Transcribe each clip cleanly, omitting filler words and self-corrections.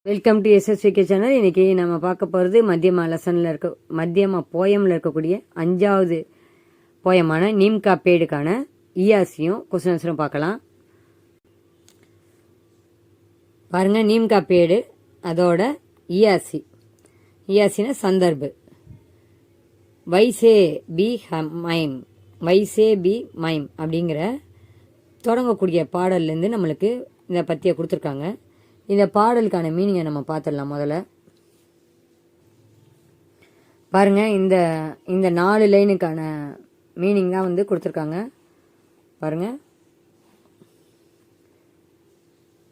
Welcome to எஸ்எஸ்விகே channel. இன்னைக்கு நம்ம பார்க்க போகிறது மத்தியமா போயமில் இருக்கக்கூடிய 5வது போயமான நீம் கா பேடுக்கான இஆர்சியும் கொஸ்டின் ஆன்சரும் பார்க்கலாம். பாருங்க, நீம் கா பேடு அதோட இஆர்சினா சந்தர்பு. வைசே பி மைம் அப்படிங்கிற தொடங்கக்கூடிய பாடல்லேருந்து நம்மளுக்கு இந்த பத்தியை கொடுத்துருக்காங்க. இந்த பாடலுக்கான மீனிங்கை நம்ம பார்த்துடலாம். முதல்ல பாருங்க, இந்த 4 லைனுக்கான மீனிங் தான் வந்து கொடுத்துருக்காங்க. பாருங்க,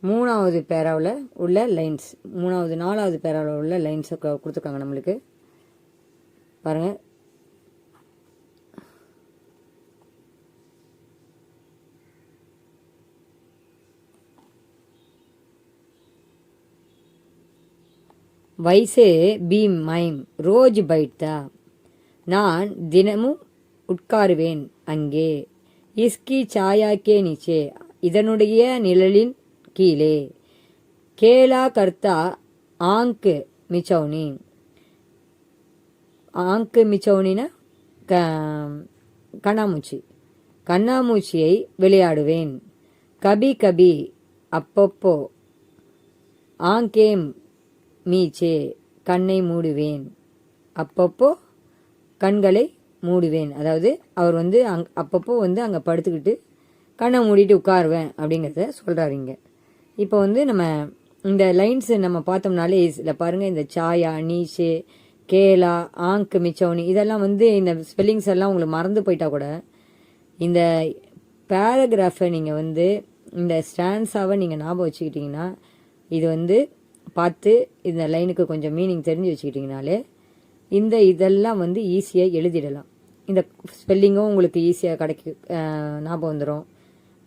3வது பேராவில் உள்ள லைன்ஸ், 4வது பேராவில் உள்ள லைன்ஸை கொடுத்துருக்காங்க நம்மளுக்கு. பாருங்க, வைசே பி மைம் ரோஜ் பைட்தா, நான் தினமும் உட்காருவேன் அங்கே. இஸ்கி சாயா கே நீச்சே, இதனுடைய நிழலின் கீழே. கேலா கர்த்தா ஆங்கு மிச்சௌனி, ஆங்கு மிச்சௌனினா கண்ணாமூச்சியை விளையாடுவேன். கபி கபி அப்பப்போ, ஆங்கேம் மீச்சே கண்ணை மூடுவேன். அப்பப்போ கண்களை மூடுவேன். அதாவது அவர் வந்து அப்பப்போ வந்து அங்கே படுத்துக்கிட்டு கண்ணை மூடிட்டு உட்காருவேன் அப்படிங்கிறத சொல்கிறாருங்க. இப்போ வந்து நம்ம இந்த லைன்ஸ் நம்ம பார்த்தோம்னாலே இதில் பாருங்கள், இந்த சாயா, நீச்சே, கேலா, ஆங்க், மிச்சௌனி இதெல்லாம் வந்து இந்த ஸ்பெல்லிங்ஸ் எல்லாம் உங்களுக்கு மறந்து போயிட்டா கூட இந்த பேராகிராஃபை நீங்கள் வந்து இந்த ஸ்டான்ஸாவை நீங்கள் ஞாபகம் வச்சுக்கிட்டிங்கன்னா, இது வந்து பார்த்து இந்த லைனுக்கு கொஞ்சம் மீனிங் தெரிஞ்சு வச்சுக்கிட்டிங்கனாலே இதெல்லாம் வந்து ஈஸியாக எழுதிடலாம். இந்த ஸ்பெல்லிங்கும் உங்களுக்கு ஈஸியாக ஞாபகம் வந்துடும்.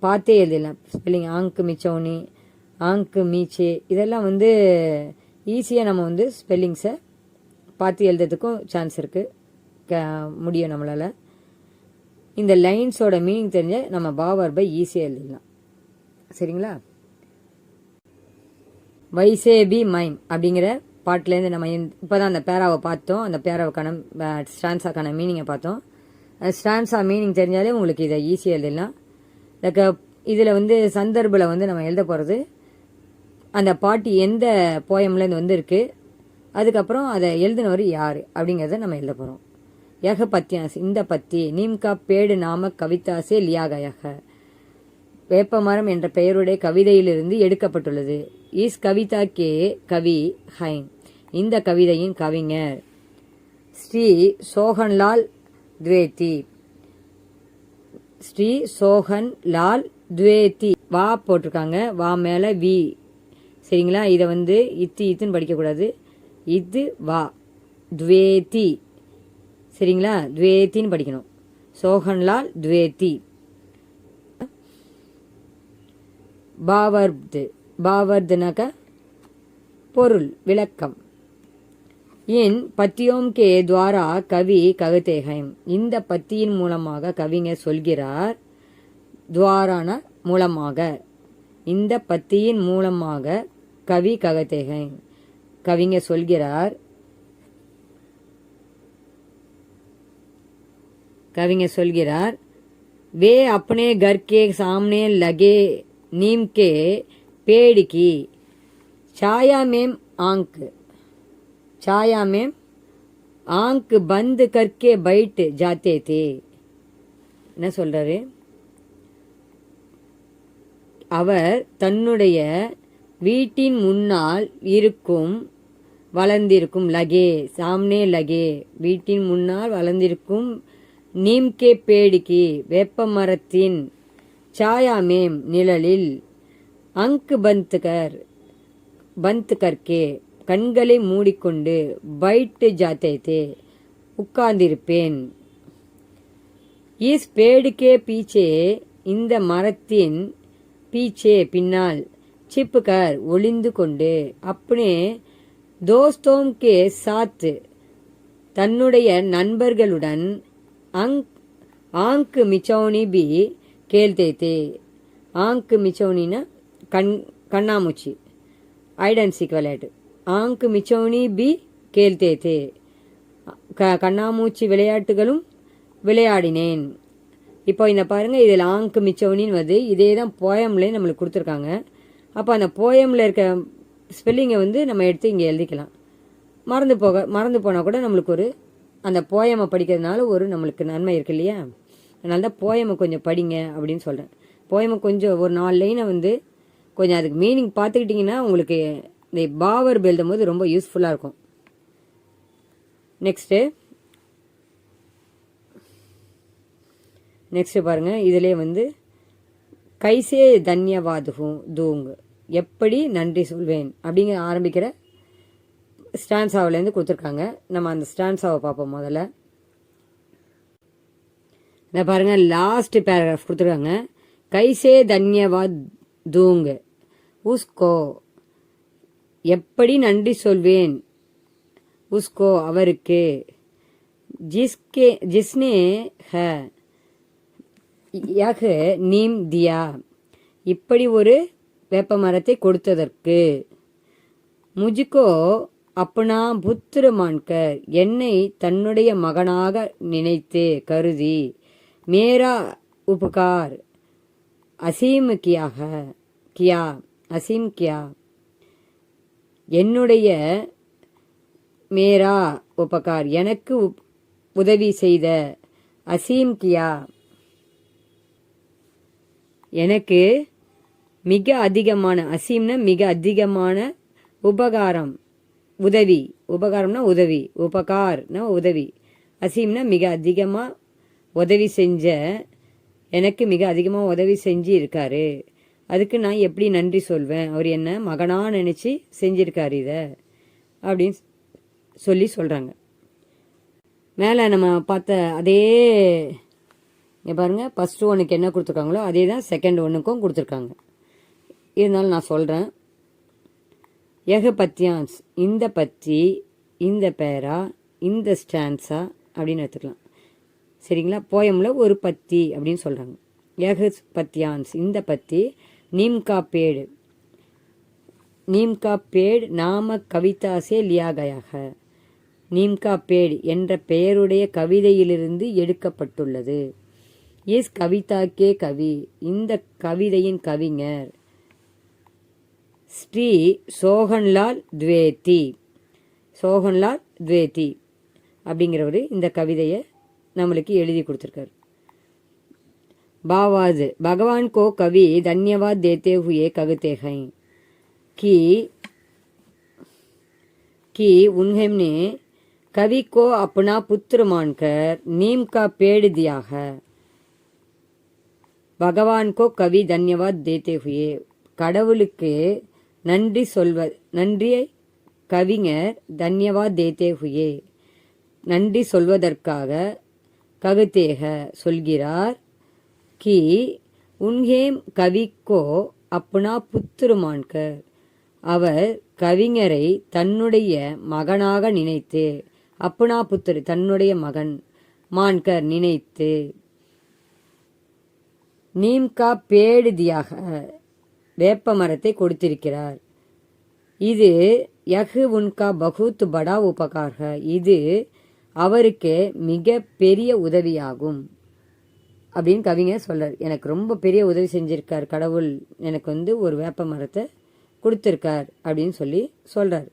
பார்த்தே எழுதிடலாம். ஸ்பெல்லிங் ஆங்கு மிச்சௌனி, ஆங்கு மீச்சே இதெல்லாம் வந்து ஈஸியாக நம்ம வந்து ஸ்பெல்லிங்ஸை பார்த்து எழுதுறதுக்கும் சான்ஸ் இருக்குது, முடியும் நம்மளால். இந்த லைன்ஸோட மீனிங் தெரிஞ்ச நம்ம பாவர்பை ஈஸியாக எழுதிடலாம். சரிங்களா? வைசேபி மைம் அப்படிங்கிற பாட்டிலேருந்து நம்ம இப்போ தான் அந்த பேராவை பார்த்தோம். அந்த பேராவுக்கான ஸ்டான்ஸாக்கான மீனிங்கை பார்த்தோம். ஸ்டான்ஸா மீனிங் தெரிஞ்சாலே உங்களுக்கு இதை ஈஸியாக எழுதலாம். இதில் வந்து சந்தர்பில் வந்து நம்ம எழுத போகிறது அந்த பாட்டி எந்த போயம்லேருந்து வந்து இருக்குது, அதுக்கப்புறம் அதை எழுதினவர் யார் அப்படிங்கிறத நம்ம எழுத போகிறோம். யக பத்தியாஸ், இந்த பத்தி நீம்கா பேடு நாம கவிதாசே லியாகயக, வேப்பமரம் என்ற பெயருடைய கவிதையிலிருந்து எடுக்கப்பட்டுள்ளது. இஸ் கவிதா கே கவி ஹைன், இந்த கவிதையின் கவிஞர் ஸ்ரீ சோகன்லால் துவேதி. ஸ்ரீ சோகன்லால் துவேதி, வா போட்டிருக்காங்க, வா மேலே வி. சரிங்களா? இதை வந்து இத்துன்னு படிக்கக்கூடாது, இது வா, துவேதி. சரிங்களா? துவேத்தின்னு படிக்கணும். சோகன்லால் துவேதி. பாவர்துனாக பொருள் விளக்கம். இன் பத்தியோம் கே துவாரா கவி கவிதேகம், இந்த பத்தியின் மூலமாக கவிஞர் சொல்கிறார். துவாரான மூலமாக, இந்த பத்தியின் மூலமாக கவி கவிதேகம் கவிஞர் சொல்கிறார். கவிஞர் சொல்கிறார், வே अपने घर के सामने लगे नीम के पेड़ की छाया में आंख बंद करके बैठ जाते थे. என்ன சொல்றாரு? அவர் தன்னுடைய வீட்டின் முன்னால் வளர்ந்திருக்கும் லகே, சாம்னே லகே, வீட்டின் முன்னால் வளர்ந்திருக்கும் நீம்கே பேடிக்கு, வேப்ப மரத்தின், சாயா மேம் நிழலில், அங்கு பந்த் கர்க்கே கண்களை மூடிக்கொண்டு, பைட்டு ஜாத்தே உட்கார்ந்திருப்பேன். இஸ் பேடுக்கே பீச்சே, இந்த மரத்தின், பீச்சே பின்னால், சிப்புகர் ஒளிந்து கொண்டு, அப்னே தோஸ்தோம் கே சாத் தன்னுடைய நண்பர்களுடன், ஆங்கு மிச்சௌனி பி கேள்தே, ஆங்கு மிச்சௌனினா கண்ணாமூச்சி, ஹைட் அண்ட் சீக் விளையாட்டு. ஆங்கு மிச்சோனி பி கேல்தே தே, கண்ணாமூச்சி விளையாட்டுகளும் விளையாடினேன். இப்போ இந்த பாருங்க, இதில் ஆங்கு மிச்சோனின்னு வருது. இதே தான் போயம்லேயே நம்மளுக்கு கொடுத்துருக்காங்க. அப்போ அந்த போயமில் இருக்க ஸ்பெல்லிங்கை வந்து நம்ம எடுத்து இங்கே எழுதிக்கலாம். மறந்து போனால் கூட நம்மளுக்கு ஒரு அந்த போயமை படிக்கிறதுனால ஒரு நம்மளுக்கு நன்மை இருக்கு இல்லையா? அதனால தான் போயமை கொஞ்சம் படிங்க அப்படின்னு சொல்கிறேன். போயமை கொஞ்சம் ஒரு 4 லைனை வந்து கொஞ்சம் அதுக்கு மீனிங் பார்த்துக்கிட்டிங்கன்னா உங்களுக்கு இந்த பாவர்பு எழுதும் போது ரொம்ப யூஸ்ஃபுல்லாக இருக்கும். நெக்ஸ்ட்டு பாருங்கள், இதிலே வந்து கைசே தன்யவாதுகும் தூங், எப்படி நன்றி சொல்வேன் அப்படிங்கிற ஆரம்பிக்கிற ஸ்டான்ஸாவிலேருந்து கொடுத்துருக்காங்க. நம்ம அந்த ஸ்டான்ஸாவை பார்ப்போம். முதல்ல இந்த பாருங்கள், லாஸ்ட் பேராகிராஃப் கொடுத்துருக்காங்க. கைசே தன்யவாத் தூங் உஸ்கோ, எப்படி நன்றி சொல்வேன், உஸ்கோ அவருக்கு, ஜிஸ்னே ஹ யஹ் நீம் தியா, இப்படி ஒரு வேப்ப மரத்தை கொடுத்ததற்கு, முஜுக்கோ அப்பனா புத்திர மான்கர், என்னை தன்னுடைய மகனாக நினைத்து கருதி, மேரா உபகார் அசீம் கியா, என்னுடைய மேரா உபகார் எனக்கு உதவி செய்த, அசீம் கியா எனக்கு மிக அதிகமான, அசீம்னா மிக அதிகமான, உபகாரம் உதவி, உபகாரம்னா உதவி, உபகார்னா உதவி, அசீம்னா மிக அதிகமாக உதவி செஞ்ச, எனக்கு மிக அதிகமாக உதவி செஞ்சு இருக்காரு. அதுக்கு நான் எப்படி நன்றி சொல்வேன், அவர் என்ன மகனாக நினச்சி செஞ்சிருக்காரு இதை அப்படின்னு சொல்கிறாங்க. மேலே நம்ம பார்த்த அதே இங்கே பாருங்கள், ஃபஸ்ட்டு ஒன்றுக்கு என்ன கொடுத்துருக்காங்களோ அதே தான் செகண்ட் ஒன்றுக்கும் கொடுத்துருக்காங்க. இருந்தாலும் நான் சொல்கிறேன். எக பத்தியான்ஸ், இந்த பத்தி, இந்த பேரா, இந்த ஸ்டான்ஸா அப்படின்னு எடுத்துக்கலாம். சரிங்களா? போயமில் ஒரு பத்தி அப்படின்னு சொல்கிறாங்க. எக பத்தியான்ஸ், இந்த பத்தி, நீம்கா பேட் நாம கவிதாசே லியாகயாக, நீம்கா பேட் என்ற பெயருடைய கவிதையிலிருந்து எடுக்கப்பட்டுள்ளது. இஸ் கவிதா கே கவி, இந்த கவிதையின் கவிஞர் ஸ்ரீ சோகன்லால் துவேதி அப்படிங்கிறவர் இந்த கவிதையை நம்மளுக்கு எழுதி கொடுத்துருக்காரு. பாவாது, பகவான் கோ கவி தன்யவாத் தேத்தே हुए कहते हैं कि उन्होंने कवि को अपना पुत्र मानकर नीम का पेड़ दिया है. பகவான் கோ கவி தன்யவாத் தேத்தே ஹுயே, கடவுளுக்கு நன்றியை கவிஞர் தன்யவாத் தேத்தே ஹுயே நன்றி சொல்வதற்காக, ககுதேக சொல்கிறார், கி உன்ஹேம் கவிக்கோ அப்பனா புத்திரு மான்கர், அவர் கவிஞரை தன்னுடைய மகனாக நினைத்து, அப்பனா புத்திரு தன்னுடைய மகன், மான்கர் நினைத்து, நீம்கா பேடு தியாக வேப்ப மரத்தை கொடுத்திருக்கிறார். இது யஹ் உன்கா பகுத் படா உபகார்க, இது அவருக்கு மிக பெரிய உதவியாகும் அப்படின்னு கவிஞர் சொல்றார். எனக்கு ரொம்ப பெரிய உதவி செஞ்சிருக்கார் கடவுள், எனக்கு வந்து ஒரு வேப்ப மரத்தை கொடுத்திருக்கார் அப்படின்னு சொல்றார்.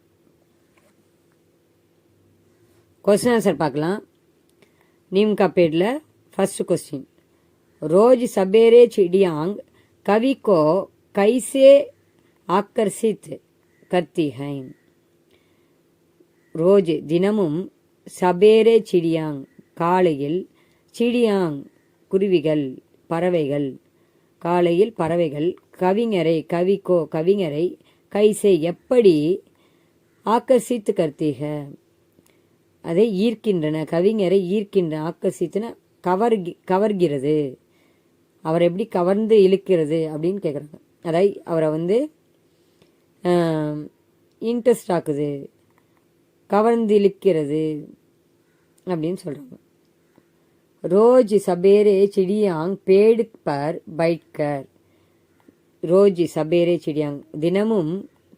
क्वेश्चन आंसर பார்க்கலாம். नीम का पेड़ फर्स्ट क्वेश्चन, रोज सवेरे चिड़ियांग कवि को कैसे आकर्षित करती हैं. ரோஜ் தினமும், சபேரே சிடியாங் காலையில், சிடியாங் குருவிகள் பறவைகள், காலையில் பறவைகள், கவிஞரை கவிக்கோ கவிஞரை, கைசே எப்படி, ஆக்கர்ஷித்து கர்த்தீக அதை ஈர்க்கின்றன, கவிஞரை ஈர்க்கின்றன, ஆக்கர்ஷித்துன கவர்கிறது, அவரை எப்படி கவர்ந்து இழுக்கிறது அப்படின்னு கேட்குறாங்க. அதாவது அவரை வந்து இன்ட்ரெஸ்ட் ஆக்குது, கவர்ந்து இழுக்கிறது அப்படின்னு சொல்கிறாங்க. ரோஜ் சபேரே சிடியாங் பேடு பர் பைட்கர், ரோஜ் சபேரே சிடியாங் தினமும்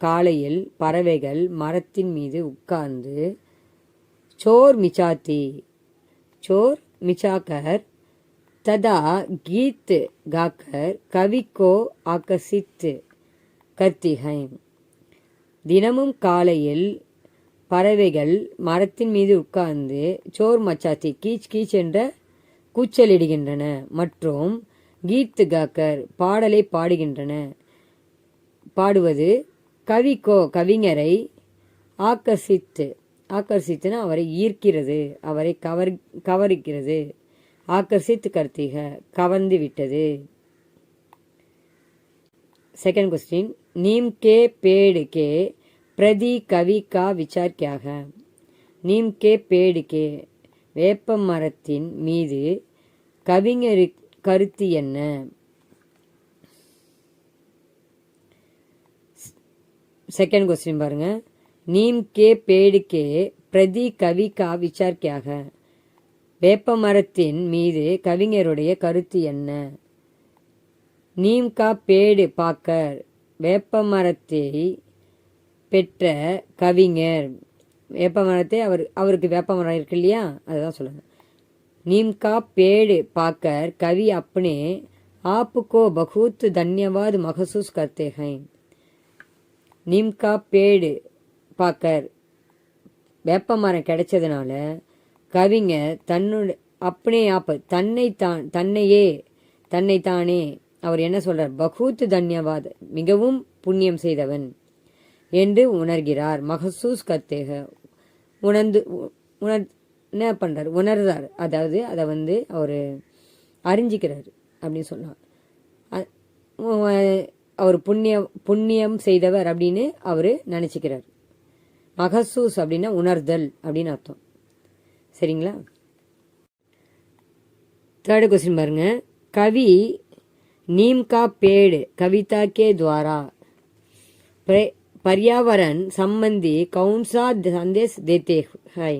காலையில் பறவைகள் மரத்தின் மீது உட்கார்ந்து சோர் மிச்சாக்கர் तदा गीत गाकर कवि को आकर्षित करती हैं. தினமும் காலையில் பறவைகள் மரத்தின் மீது உட்கார்ந்து சோர் மச்சாத்தி கீச் கீச் என்ற கூச்சலிடுகின்றன மற்றும் கீத் காக்கர் பாடலை பாடுகின்றன. பாடுவது கவிக்கோ கவிஞரை ஆக்கர்ஷித்துனா அவரை ஈர்க்கிறது, அவரை கவரிக்கிறது. ஆக்கர்ஷித் கர்த்திக கவர்ந்து விட்டது. सेकंड क्वेश्चन, नीम के पेड़ के प्रति कवि का विचार क्या है? नीम के पेड़ के வேப்ப மரத்தின் மீது கவிஞர் கருத்து என்ன? सेकंड क्वेश्चन பாருங்க, नीम के पेड़ के प्रति कवि का विचार क्या है? வேப்ப மரத்தின் மீது கவிஞருடைய கருத்து என்ன? நீம் கா பேடு பாக்கர் வேப்ப மரத்தை பெற்ற கவிஞர், வேப்ப மரத்தை அவருக்கு வேப்ப மரம் இருக்கு இல்லையா, அதுதான் சொல்லுங்க. நீம் கா பேடு பாக்கர் கவி अपने आप को बहुत धन्यवाद महसूस करते हैं. நீம் கா பேடு பாக்கர் வேப்ப மரம் கிடைச்சதுனால கவிஞர் தன்னைத்தானே அவர் என்ன சொல்றார்? பகூத் தன்யவாத் மிகவும் புண்ணியம் செய்தவன் என்று உணர்கிறார். மஹசூஸ் கத்தேக என்ன பண்றார்? உணர்றார். அதாவது அதை அவர் அறிஞ்சிக்கிறார் அப்படின்னு சொன்னார். அவர் புண்ணியம் செய்தவர் அப்படின்னு அவரு நினைச்சுக்கிறார். மஹசூஸ் அப்படின்னா உணர்தல் அப்படின்னு அர்த்தம். சரிங்களா? थर्ड क्वेश्चन பாருங்க, कवि नीम का पेड़ कविता के द्वारा पर्यावरण संबंधी कौन सा संदेश देते हैं?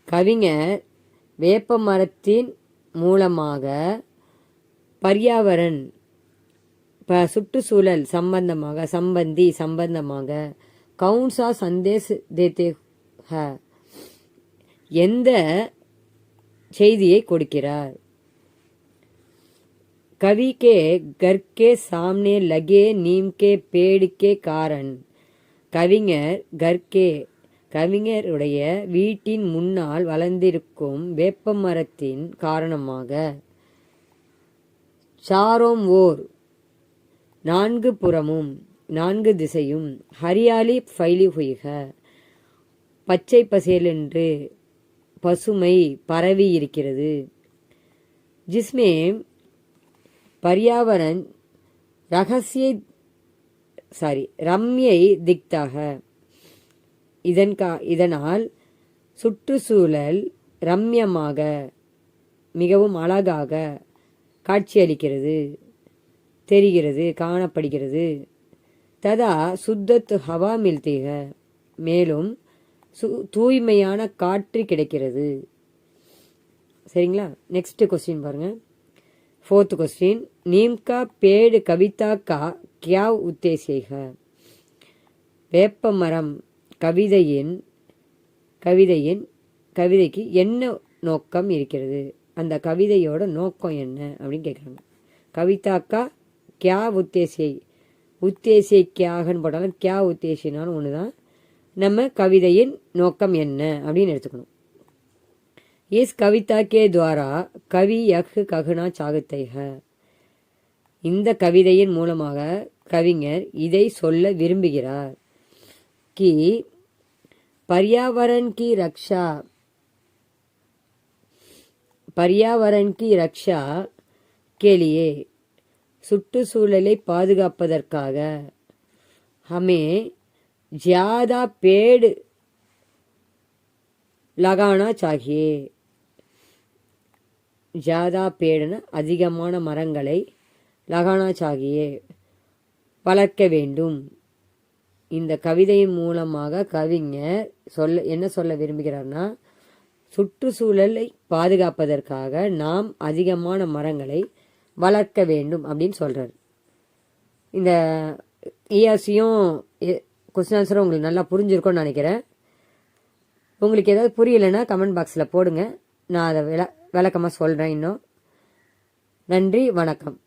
கவிஞர் வேப்ப மரத்தின் மூலமாக பர்யாவரன் சுற்றுச்சூழல் சம்பந்தமாக कौन सा संदेश देते हैं எந்த செய்தியை கொடுக்கிறார்? कवि के घर के सामने लगे नीम के पेड़ के कारण கவிஞருடைய வீட்டின் முன்னால் வளர்ந்திருக்கும் வேப்ப மரத்தின் காரணமாக சாரோம் ஓர் நான்கு புறமும் நான்கு திசையும் ஹரியாலி ஃபைலி ஹுய்க பச்சை பசேலென்று பசுமை பரவி இருக்கிறது. जिसमें पर्यावरण ரம்யை திக்தாக இதனால் சுற்றுச்சூழல் ரம்யமாக மிகவும் அழகாக காட்சியளிக்கிறது, தெரிகிறது, காணப்படுகிறது. ததா சுத்தத்து ஹவா மில்தீக மேலும் தூய்மையான காற்று கிடைக்கிறது. சரிங்களா? நெக்ஸ்ட் கொஸ்டின் பாருங்க. फोर्थ क्वेश्चन, नीम का पेड़ कविता का क्या उद्देश्य है? வேப்ப மரம் கவிதைக்கு என்ன நோக்கம் இருக்கிறது? அந்த கவிதையோட நோக்கம் என்ன அப்படின்னு கேட்குறாங்க. கவிதாக்கா கியா உத்தேசிக்காகன்னு போட்டாலும் கியா உத்தேசினாலும் ஒன்று தான். நம்ம கவிதையின் நோக்கம் என்ன அப்படின்னு எடுத்துக்கணும். इस कविता के द्वारा कवि यह कहना चाहते हैं இந்த கவிதையின் மூலமாக கவிஞர் இதை சொல்ல விரும்புகிறார். कि पर्यावरण की रक्षा के लिए சுற்றுச்சூழலை பாதுகாப்பதற்காக हमें ज्यादा पेड़ लगाना चाहिए. ஜாதா பேடுன அதிகமான மரங்களை லகானா சாகியே வளர்க்க வேண்டும். இந்த கவிதையின் மூலமாக கவிஞர் என்ன சொல்ல விரும்புகிறார்னா, சுற்றுச்சூழலை பாதுகாப்பதற்காக நாம் அதிகமான மரங்களை வளர்க்க வேண்டும் அப்படின்னு சொல்றார். இந்த இஆர்சியும் கொஸ்டின் ஆன்சரும் உங்களுக்கு நல்லா புரிஞ்சிருக்கும்னு நினைக்கிறேன். உங்களுக்கு ஏதாவது புரியலைன்னா கமெண்ட் பாக்ஸில் போடுங்க, நான் அதை விளக்கமாக சொல்கிறேன் இன்னும். நன்றி, வணக்கம்.